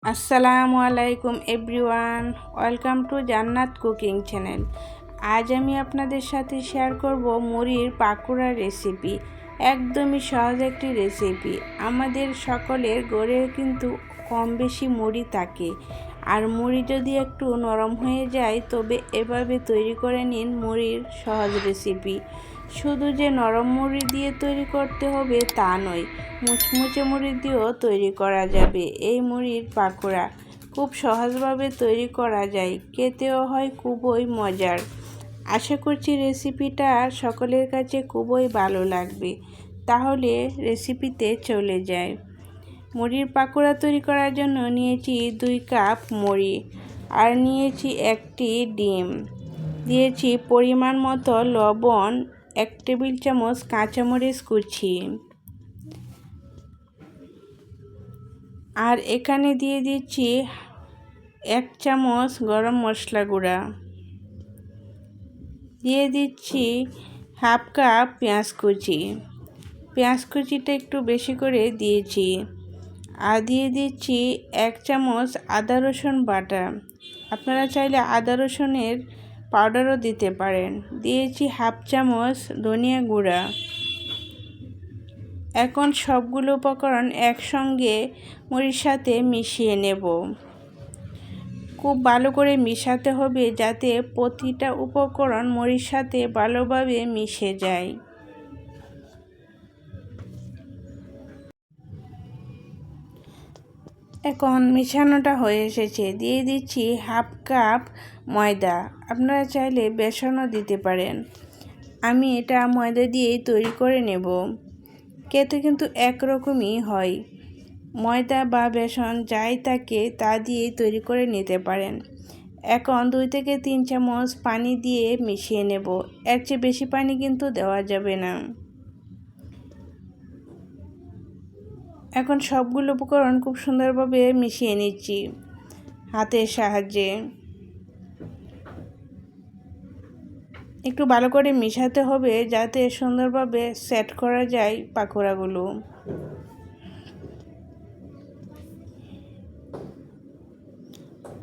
আসসালামু আলাইকুম everyone, welcome to জান্নাত কুকিং চ্যানেল। আজ আমি আপনাদের সাথে শেয়ার করব মুড়ির পাকোড়া রেসিপি। একদমই সহজ একটি রেসিপি। আমাদের সকলের ঘরে কিন্তু কম বেশি মুড়ি থাকে, আর মুড়ি যদি একটু নরম হয়ে যায় তবে এভাবে তৈরি করে নিন মুড়ির সহজ রেসিপি। শুধু যে নরম মুড়ি দিয়ে তৈরি করতে হবে তা নয়, মুচমুচে মুড়ি দিয়েও তৈরি করা যাবে এই মুড়ির পাকোড়া। খুব সহজভাবে তৈরি করা যায়, খেতেও হয় খুবই মজার। আশা করছি রেসিপিটা সকলের কাছে খুবই ভালো লাগবে। তাহলে রেসিপিতে চলে যায়। মুড়ির পাকোড়া তৈরি করার জন্য নিয়েছি 2 কাপ মুড়ি, আর নিয়েছি একটি ডিম, দিয়েছি পরিমাণ মতো লবণ, 1 টেবিল চামচ কাঁচামরিচ কুচি, আর এখানে দিয়ে দিচ্ছি 1 চামচ গরম মশলা গুঁড়া, দিয়ে দিচ্ছি হাফ কাপ পেঁয়াজ কুচি। পেঁয়াজ কুচিটা একটু বেশি করে দিয়েছি। আর দিয়ে দিচ্ছি 1 চামচ আদা রসুন বাটা। আপনারা চাইলে আদা রসুনের পাউডারও দিতে পারেন। দিয়েছি হাফ চামচ ধনিয়া গুঁড়া। এখন সবগুলো উপকরণ একসঙ্গে মুড়ির সাথে মিশিয়ে নেব। খুব ভালো করে মিশাতে হবে যাতে প্রতিটা উপকরণ মুড়ির সাথে ভালোভাবে মিশে যায়। এখন মিশানোটা হয়ে এসেছে। দিয়ে দিচ্ছি হাফ কাপ ময়দা। আপনারা চাইলে বেসনও দিতে পারেন। আমি এটা ময়দা দিয়েই তৈরি করে নেব। খেতে কিন্তু একরকমই হয়। ময়দা বা বেসন যাই থাকে তা দিয়েই তৈরি করে নিতে পারেন। এখন 2 থেকে 3 চামচ পানি দিয়ে মিশিয়ে নেব। এর চেয়ে বেশি পানি কিন্তু দেওয়া যাবে না। এখন সবগুলো উপকরণ খুব সুন্দরভাবে মিশিয়ে নিচ্ছি হাতের সাহায্যে। একটু ভালো করে মিশাতে হবে যাতে সুন্দরভাবে সেট করা যায় পাকোড়াগুলো।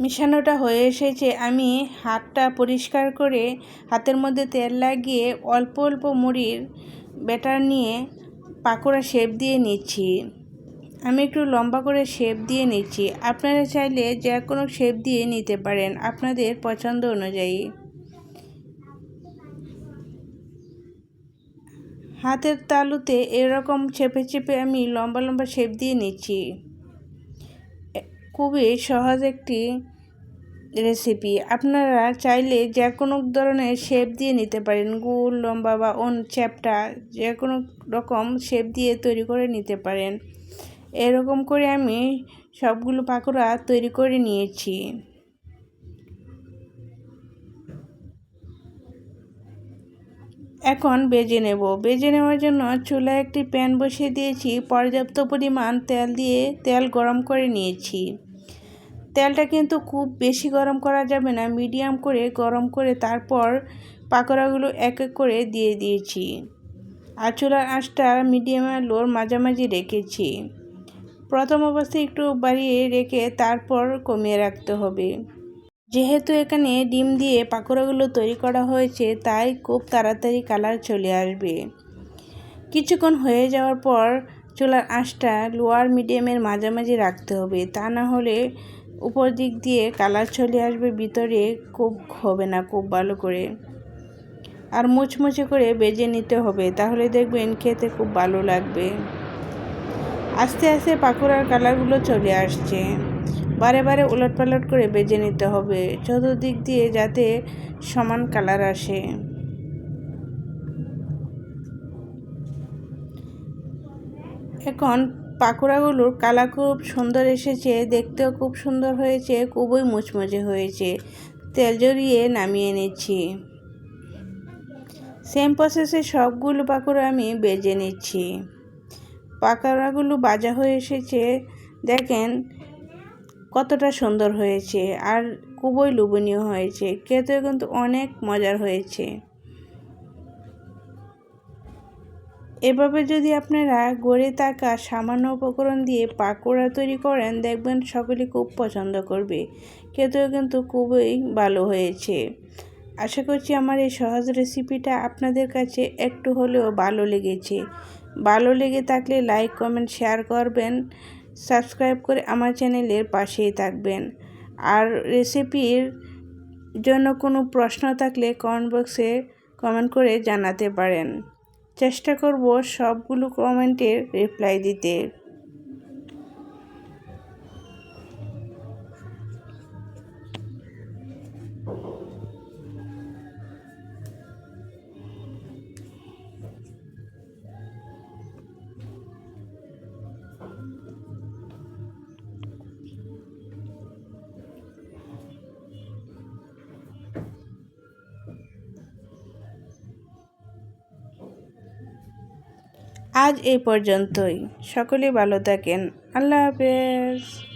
মিশানোটা হয়ে এসেছে। আমি হাতটা পরিষ্কার করে হাতের মধ্যে তেল লাগিয়ে অল্প অল্প মুড়ির ব্যাটার নিয়ে পাকোড়া শেপ দিয়ে নিচ্ছি। আমি একটু লম্বা করে শেপ দিয়ে নিচ্ছি। আপনারা চাইলে যে কোনো শেপ দিয়ে নিতে পারেন আপনাদের পছন্দ অনুযায়ী। হাতের তালুতে এরকম চেপে চেপে আমি লম্বা লম্বা শেপ দিয়ে নিচ্ছি। খুবই সহজ একটি রেসিপি। আপনারা চাইলে যে কোনো ধরনের শেপ দিয়ে নিতে পারেন, গোল, লম্বা বা চ্যাপ্টা, যে কোনো রকম শেপ দিয়ে তৈরি করে নিতে পারেন। এরকম করে আমি সবগুলো পাকোড়া তৈরি করে নিয়েছি। এখন ভেজে নেব। ভেজে নেওয়ার জন্য চুলায় একটি প্যান বসিয়ে দিয়েছি। পর্যাপ্ত পরিমাণ তেল দিয়ে তেল গরম করে নিয়েছি। তেলটা কিন্তু খুব বেশি গরম করা যাবে না, মিডিয়াম করে গরম করে তারপর পাকোড়াগুলো এক এক করে দিয়ে দিয়েছি। আর চুলার আঁচটা মিডিয়াম আর লোর মাঝামাঝি রেখেছি। প্রথম অবস্থায় একটু বাড়িয়ে রেখে তারপর কমিয়ে রাখতে হবে। যেহেতু এখানে ডিম দিয়ে পাকোড়াগুলো তৈরি করা হয়েছে তাই খুব তাড়াতাড়ি কালার চলে আসবে। কিছুক্ষণ হয়ে যাওয়ার পর চুলার আঁচটা লো আর মিডিয়ামের মাঝামাঝি রাখতে হবে, তা না হলে উপর দিক দিয়ে কালার চলে আসবে, ভিতরে খুব হবে না খুব ভালো করে। আর মুচমুচে করে ভেজে নিতে হবে, তাহলে দেখবেন খেতে খুব ভালো লাগবে। আস্তে আস্তে পাকোড়ার কালারগুলো চলে আসছে। বারে বারে উলটপালট করে ভেজে নিতে হবে চতুর্দিক দিয়ে যাতে সমান কালার আসে। এখন পাকোড়াগুলোর কালার খুব সুন্দর এসেছে, দেখতেও খুব সুন্দর হয়েছে, খুবই মুচমুচে হয়েছে। তেল জড়িয়ে নামিয়ে নিচ্ছি। সেম প্রসেসে সবগুলো পাকোড়া আমি ভেজে নিচ্ছি। পাকোড়াগুলো ভাজা হয়ে এসেছে, দেখেন কতটা সুন্দর হয়েছে আর খুবই লোভনীয় হয়েছে। খেতে কিন্তু অনেক মজার হয়েছে। এভাবে যদি আপনারা গড়ে থাকা সামান্য উপকরণ দিয়ে পাকোড়া তৈরি করেন, দেখবেন সকলে খুব পছন্দ করবে। খেতেও কিন্তু খুবই ভালো হয়েছে। আশা করছি আমার এই সহজ রেসিপিটা আপনাদের কাছে একটু হলেও ভালো লেগেছে। ভালো লেগে থাকলে লাইক, কমেন্ট, শেয়ার করবেন। সাবস্ক্রাইব করে আমার চ্যানেলের পাশেই থাকবেন। আর রেসিপির জন্য কোনো প্রশ্ন থাকলে কমেন্ট বক্সে কমেন্ট করে জানাতে পারেন। চেষ্টা করব সবগুলো কমেন্টের রিপ্লাই দিতে। আজ এই পর্যন্তই। সকলে ভালো থাকেন। আল্লাহ হাফেজ।